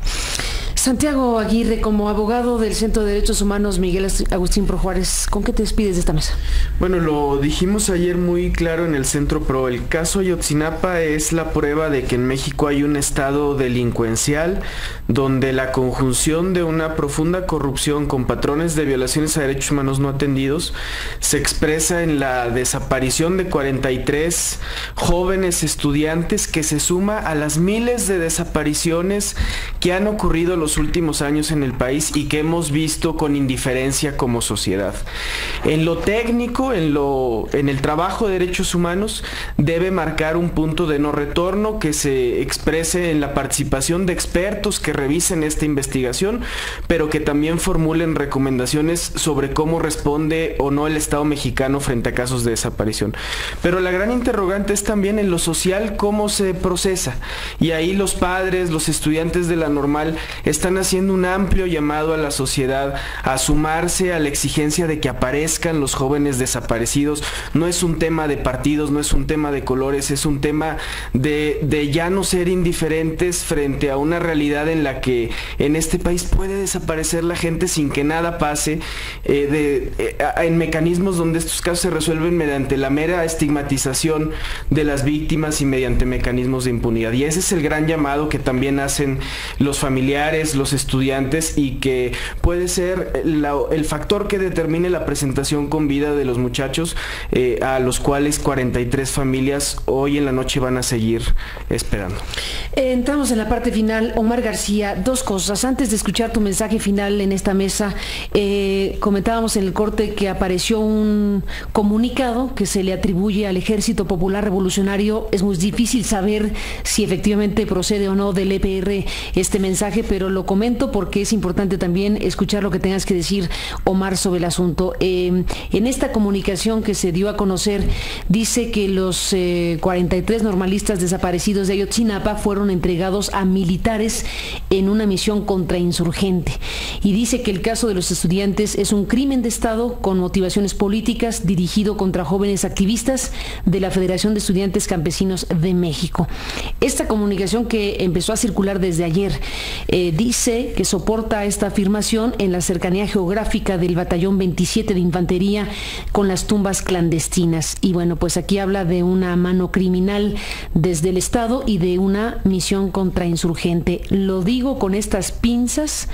Santiago Aguirre, como abogado del Centro de Derechos Humanos Miguel Agustín Pro Juárez, ¿con qué te despides de esta mesa? Bueno, lo dijimos ayer muy claro en el Centro Pro. El caso Ayotzinapa es la prueba de que en México hay un estado delincuencial donde la conjunción de una profunda corrupción con patrones de violaciones a derechos humanos no atendidos se expresa en la desaparición de 43 jóvenes estudiantes, que se suma a las miles de desapariciones que han ocurrido los últimos años en el país y que hemos visto con indiferencia como sociedad. En lo técnico, en el trabajo de derechos humanos, debe marcar un punto de no retorno que se exprese en la participación de expertos que revisen esta investigación, pero que también formulen recomendaciones sobre cómo responde o no el Estado mexicano frente a casos de desaparición. Pero la gran interrogante es también en lo social, cómo se procesa, y ahí los padres, los estudiantes de la Normal están haciendo un amplio llamado a la sociedad a sumarse a la exigencia de que aparezcan los jóvenes desaparecidos. No es un tema de partidos, no es un tema de colores, es un tema de ya no ser indiferentes frente a una realidad en la que en este país puede desaparecer la gente sin que nada pase, en mecanismos donde estos casos se resuelven mediante la mera estigmatización de las víctimas y mediante mecanismos de impunidad. Y ese es el gran llamado que también hacen los familiares, los estudiantes, y que puede ser el factor que determine la presentación con vida de los muchachos, a los cuales 43 familias hoy en la noche van a seguir esperando. Entramos en la parte final. Omar García, 2 cosas. Antes de escuchar tu mensaje final en esta mesa, comentábamos en el corte que apareció un comunicado que se le atribuye al Ejército Popular Revolucionario. Es muy difícil saber si efectivamente procede o no del EPR este mensaje, pero lo comento porque es importante también escuchar lo que tengas que decir, Omar, sobre el asunto. En esta comunicación que se dio a conocer, dice que los 43 normalistas desaparecidos de Ayotzinapa fueron entregados a militares en una misión contrainsurgente, y dice que el caso de los estudiantes es un crimen de Estado con motivaciones políticas dirigido contra jóvenes activistas de la Federación de Estudiantes Campesinos de México. Esta comunicación, que empezó a circular desde ayer, dice que soporta esta afirmación en la cercanía geográfica del Batallón 27 de Infantería con las tumbas clandestinas. Y bueno, pues aquí habla de una mano criminal desde el Estado y de una misión contrainsurgente. Lo digo con estas pinzas,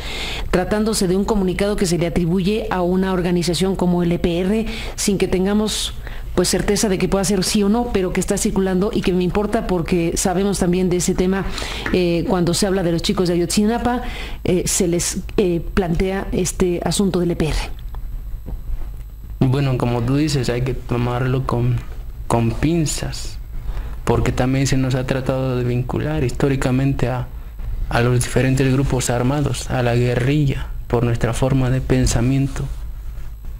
tratándose de un comunicado que se le atribuye a una organización como el EPR, sin que tengamos pues certeza de que pueda ser sí o no, pero que está circulando y que me importa porque sabemos también de ese tema. Cuando se habla de los chicos de Ayotzinapa, se les plantea este asunto del EPR. Bueno, como tú dices, hay que tomarlo con pinzas, porque también se nos ha tratado de vincular históricamente a los diferentes grupos armados, a la guerrilla, por nuestra forma de pensamiento.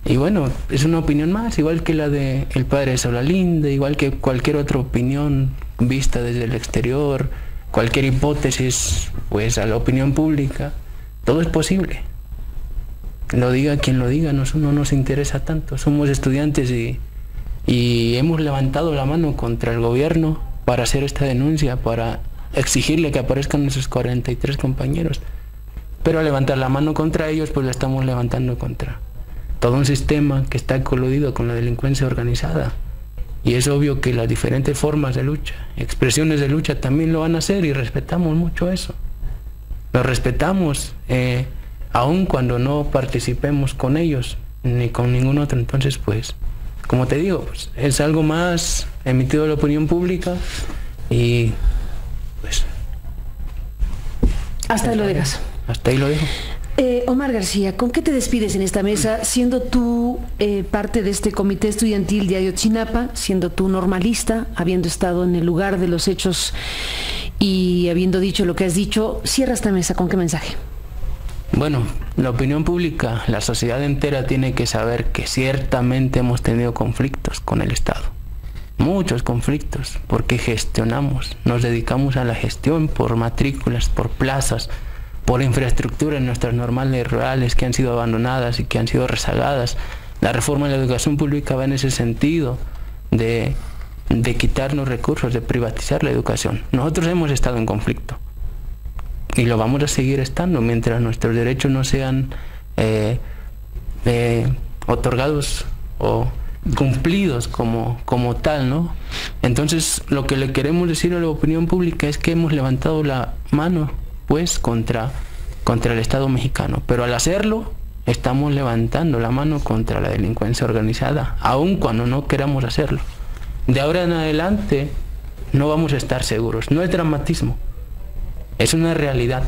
Y bueno, es una opinión más, igual que la de el padre de Solalinde, igual que cualquier otra opinión vista desde el exterior, cualquier hipótesis, pues a la opinión pública, todo es posible. Lo diga quien lo diga, no nos interesa tanto. Somos estudiantes y hemos levantado la mano contra el gobierno para hacer esta denuncia, para exigirle que aparezcan nuestros 43 compañeros. Pero al levantar la mano contra ellos, pues la estamos levantando contra todo un sistema que está coludido con la delincuencia organizada. Y es obvio que las diferentes formas de lucha, expresiones de lucha también lo van a hacer, y respetamos mucho eso. Lo respetamos, aun cuando no participemos con ellos, ni con ningún otro. Entonces, pues, como te digo, pues, es algo más emitido de la opinión pública, y pues Hasta ahí lo dejas. Hasta ahí lo dejo. Omar García, ¿con qué te despides en esta mesa, siendo tú parte de este comité estudiantil de Ayotzinapa, siendo tú normalista, habiendo estado en el lugar de los hechos y habiendo dicho lo que has dicho? Cierra esta mesa, ¿con qué mensaje? Bueno, la opinión pública, la sociedad entera tiene que saber que ciertamente hemos tenido conflictos con el Estado. Muchos conflictos, porque gestionamos, nos dedicamos a la gestión por matrículas, por plazas, por infraestructura en nuestras normales rurales que han sido abandonadas y que han sido rezagadas. La reforma de la educación pública va en ese sentido de quitarnos recursos, de privatizar la educación. Nosotros hemos estado en conflicto y lo vamos a seguir estando mientras nuestros derechos no sean otorgados o cumplidos como tal, ¿no? Entonces, lo que le queremos decir a la opinión pública es que hemos levantado la mano pues contra el Estado mexicano, pero al hacerlo estamos levantando la mano contra la delincuencia organizada, aun cuando no queramos hacerlo. De ahora en adelante no vamos a estar seguros, no es dramatismo, es una realidad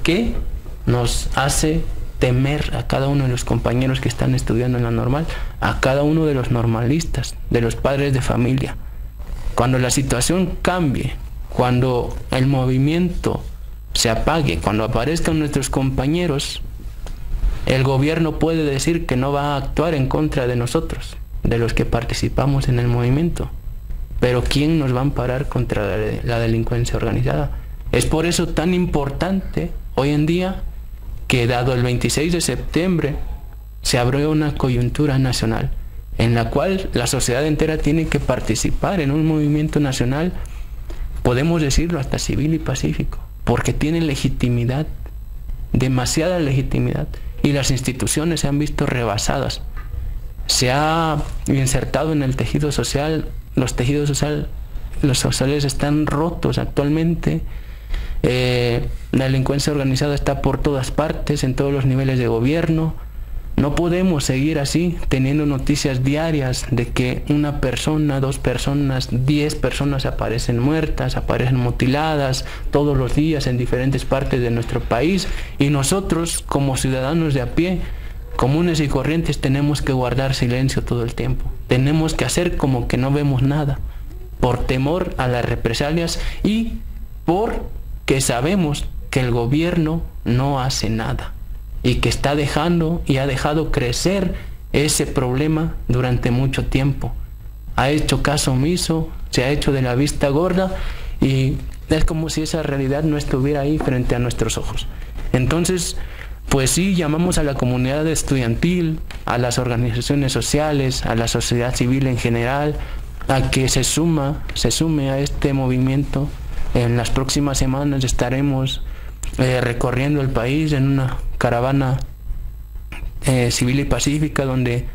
que nos hace temer a cada uno de los compañeros que están estudiando en la normal, a cada uno de los normalistas, de los padres de familia. Cuando la situación cambie, cuando el movimiento se apague, cuando aparezcan nuestros compañeros, el gobierno puede decir que no va a actuar en contra de nosotros, de los que participamos en el movimiento. Pero ¿quién nos va a amparar contra la delincuencia organizada? Es por eso tan importante hoy en día que, dado el 26 de septiembre, se abrió una coyuntura nacional en la cual la sociedad entera tiene que participar en un movimiento nacional, podemos decirlo hasta civil y pacífico, porque tiene legitimidad, demasiada legitimidad, y las instituciones se han visto rebasadas. Se ha insertado en el tejido social, los sociales están rotos actualmente. La delincuencia organizada está por todas partes, en todos los niveles de gobierno. No podemos seguir así, teniendo noticias diarias de que una persona, 2 personas, 10 personas aparecen muertas, aparecen mutiladas todos los días en diferentes partes de nuestro país, y nosotros, como ciudadanos de a pie, comunes y corrientes, tenemos que guardar silencio todo el tiempo. Tenemos que hacer como que no vemos nada, por temor a las represalias y porque sabemos que el gobierno no hace nada y que está dejando y ha dejado crecer ese problema durante mucho tiempo. Ha hecho caso omiso, se ha hecho de la vista gorda, y es como si esa realidad no estuviera ahí frente a nuestros ojos. Entonces, pues sí, llamamos a la comunidad estudiantil, a las organizaciones sociales, a la sociedad civil en general, a que se sume a este movimiento. En las próximas semanas estaremos recorriendo el país en una caravana civil y pacífica, donde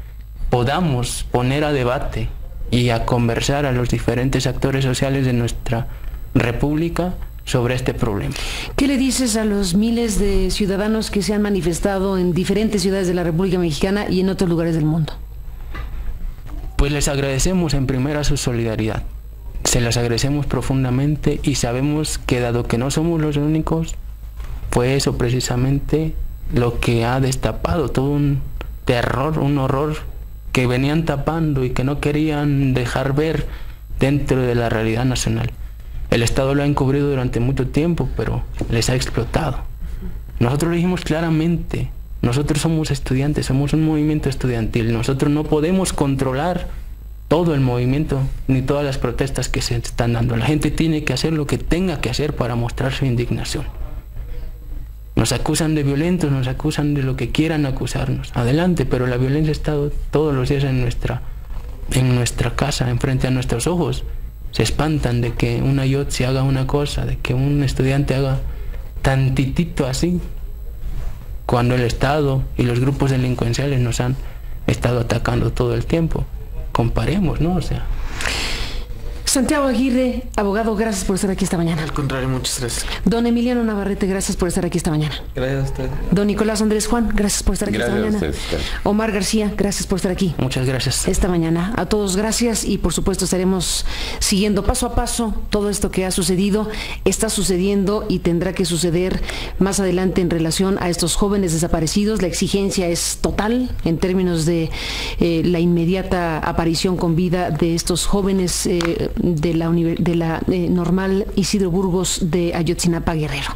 podamos poner a debate y a conversar a los diferentes actores sociales de nuestra república sobre este problema. ¿Qué le dices a los miles de ciudadanos que se han manifestado en diferentes ciudades de la República Mexicana y en otros lugares del mundo? Pues les agradecemos en primera su solidaridad. Se las agradecemos profundamente, y sabemos que, dado que no somos los únicos, fue eso precisamente lo que ha destapado todo un terror, un horror que venían tapando y que no querían dejar ver dentro de la realidad nacional. El Estado lo ha encubrido durante mucho tiempo, pero les ha explotado. Nosotros lo dijimos claramente, nosotros somos estudiantes, somos un movimiento estudiantil, nosotros no podemos controlar todo el movimiento ni todas las protestas que se están dando. La gente tiene que hacer lo que tenga que hacer para mostrar su indignación. Nos acusan de violentos, nos acusan de lo que quieran acusarnos. Adelante, pero la violencia ha estado todos los días en nuestra casa, enfrente a nuestros ojos. Se espantan de que una yotzi haga una cosa, de que un estudiante haga tantitito así, cuando el Estado y los grupos delincuenciales nos han estado atacando todo el tiempo. Comparemos, ¿no? O sea, Santiago Aguirre, abogado, gracias por estar aquí esta mañana. Al contrario, muchas gracias. Don Emiliano Navarrete, gracias por estar aquí esta mañana. Gracias a usted. Don Nicolás Andrés Juan, gracias por estar aquí esta mañana. Gracias a ustedes. Omar García, gracias por estar aquí. Muchas gracias. Esta mañana. A todos gracias y por supuesto estaremos siguiendo paso a paso todo esto que ha sucedido, está sucediendo y tendrá que suceder más adelante en relación a estos jóvenes desaparecidos. La exigencia es total en términos de la inmediata aparición con vida de estos jóvenes de la Normal Isidro Burgos de Ayotzinapa, Guerrero.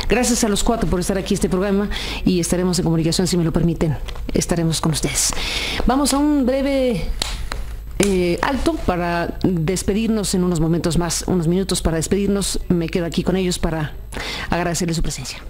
Gracias a los cuatro por estar aquí en este programa y estaremos en comunicación, si me lo permiten, estaremos con ustedes. Vamos a un breve alto para despedirnos en unos momentos más, unos minutos para despedirnos. Me quedo aquí con ellos para agradecerles su presencia.